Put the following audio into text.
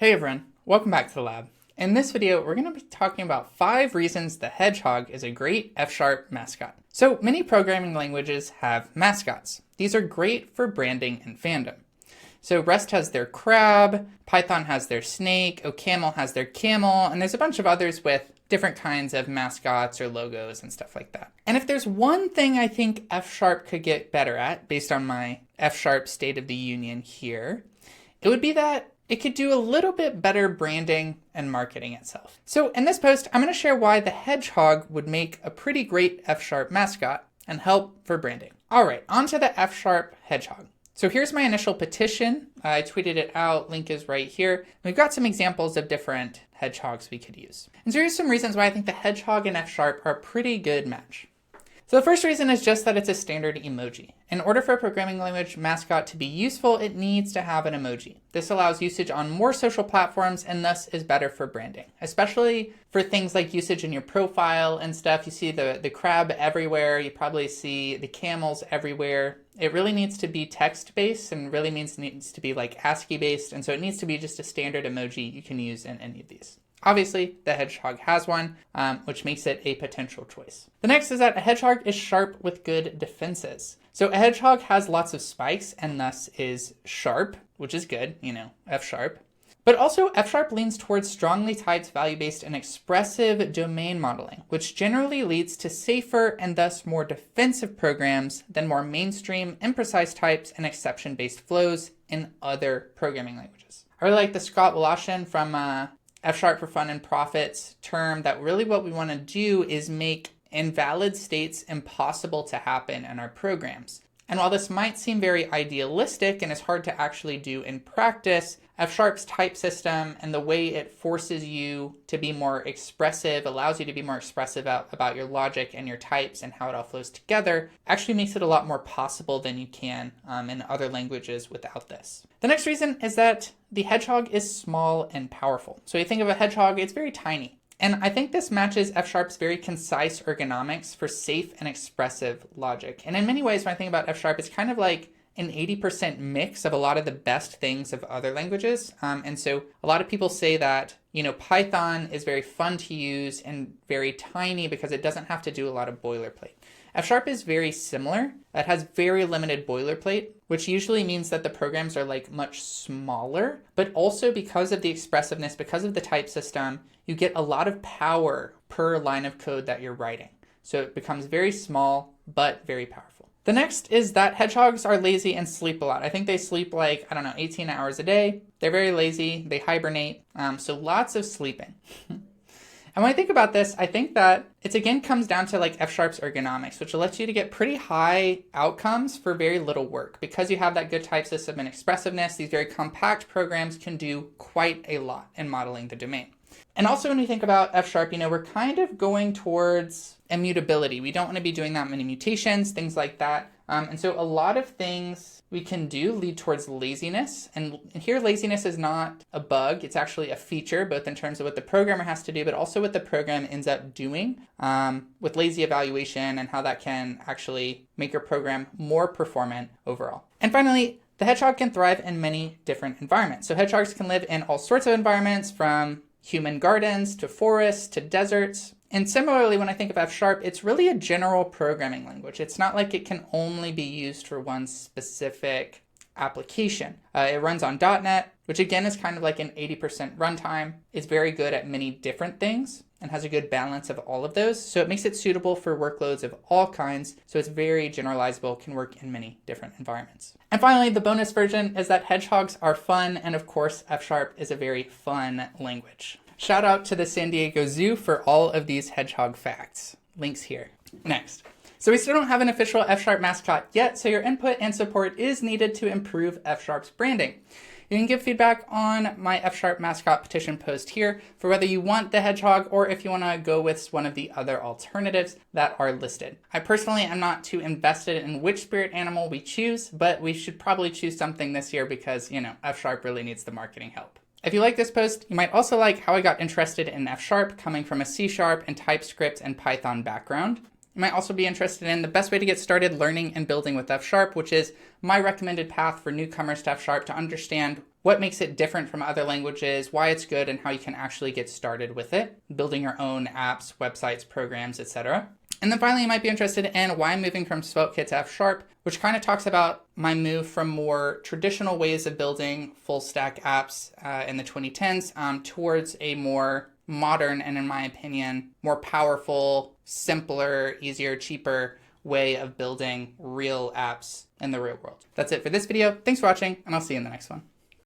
Hey everyone, welcome back to the lab. In this video, we're going to be talking about 5 reasons the hedgehog is a great F# mascot. So many programming languages have mascots. These are great for branding and fandom. So Rust has their crab, Python has their snake, OCaml has their camel, and there's a bunch of others with different kinds of mascots or logos and stuff like that. And if there's one thing I think F# could get better at, based on my F# State of the Union here, it would be that it could do a little bit better branding and marketing itself. So in this post, I'm going to share why the hedgehog would make a pretty great F# mascot and help for branding. All right, on to the F# hedgehog. So here's my initial petition. I tweeted it out, link is right here. We've got some examples of different hedgehogs we could use. And so here's some reasons why I think the hedgehog and F# are a pretty good match. So the first reason is just that it's a standard emoji. In order for a programming language mascot to be useful, it needs to have an emoji. This allows usage on more social platforms and thus is better for branding, especially for things like usage in your profile and stuff. You see the crab everywhere. You probably see the camels everywhere. It really needs to be text-based and really needs to be like ASCII-based. And so it needs to be just a standard emoji you can use in any of these. Obviously, the hedgehog has one, which makes it a potential choice. The next is that a hedgehog is sharp with good defenses. So a hedgehog has lots of spikes and thus is sharp, which is good, F#. But also F# leans towards strongly typed, value-based, and expressive domain modeling, which generally leads to safer and thus more defensive programs than more mainstream, imprecise types and exception-based flows in other programming languages. I really like the Scott Wlaschin from F# for Fun and Profits term that really what we want to do is make invalid states impossible to happen in our programs. And while this might seem very idealistic and is hard to actually do in practice, F#'s type system and the way it forces you to be more expressive, allows you to be more expressive about your logic and your types and how it all flows together, actually makes it a lot more possible than you can in other languages without this. The next reason is that the hedgehog is small and powerful. So you think of a hedgehog, it's very tiny. And I think this matches F#'s very concise ergonomics for safe and expressive logic. And in many ways, when I think about F#, it's kind of like an 80% mix of a lot of the best things of other languages. And so a lot of people say that, Python is very fun to use and very tiny because it doesn't have to do a lot of boilerplate. F# is very similar. It has very limited boilerplate, which usually means that the programs are like much smaller, but also because of the expressiveness, because of the type system, you get a lot of power per line of code that you're writing. So it becomes very small, but very powerful. The next is that hedgehogs are lazy and sleep a lot. I think they sleep 18 hours a day. They're very lazy. They hibernate. So lots of sleeping. And when I think about this, I think that it again comes down to like F# ergonomics, which lets you to get pretty high outcomes for very little work. Because you have that good type system and expressiveness, these very compact programs can do quite a lot in modeling the domain. And also when we think about F#, we're kind of going towards immutability. We don't want to be doing that many mutations, things like that. And so a lot of things we can do lead towards laziness. And here laziness is not a bug. It's actually a feature, both in terms of what the programmer has to do, but also what the program ends up doing with lazy evaluation and how that can actually make your program more performant overall. And finally, the hedgehog can thrive in many different environments. So hedgehogs can live in all sorts of environments, from human gardens to forests to deserts. And similarly, when I think of F#, it's really a general programming language. It's not like it can only be used for one specific application. It runs on .NET, which again is kind of like an 80% runtime. It's very good at many different things and has a good balance of all of those. So it makes it suitable for workloads of all kinds. So it's very generalizable, can work in many different environments. And finally, the bonus version is that hedgehogs are fun. And of course, F# is a very fun language. Shout out to the San Diego Zoo for all of these hedgehog facts. Links here. Next. So we still don't have an official F# mascot yet, so your input and support is needed to improve F#'s branding. You can give feedback on my F# mascot petition post here for whether you want the hedgehog or if you want to go with one of the other alternatives that are listed. I personally am not too invested in which spirit animal we choose, but we should probably choose something this year because, F# really needs the marketing help. If you like this post, you might also like how I got interested in F# coming from a C# and TypeScript and Python background. You might also be interested in the best way to get started learning and building with F#, which is my recommended path for newcomers to F# to understand what makes it different from other languages, why it's good, and how you can actually get started with it, building your own apps, websites, programs, etc. And then finally, you might be interested in why I'm moving from SvelteKit to F#, which kind of talks about my move from more traditional ways of building full stack apps in the 2010s towards a more modern and, in my opinion, more powerful, simpler, easier, cheaper way of building real apps in the real world. That's it for this video. Thanks for watching, and I'll see you in the next one.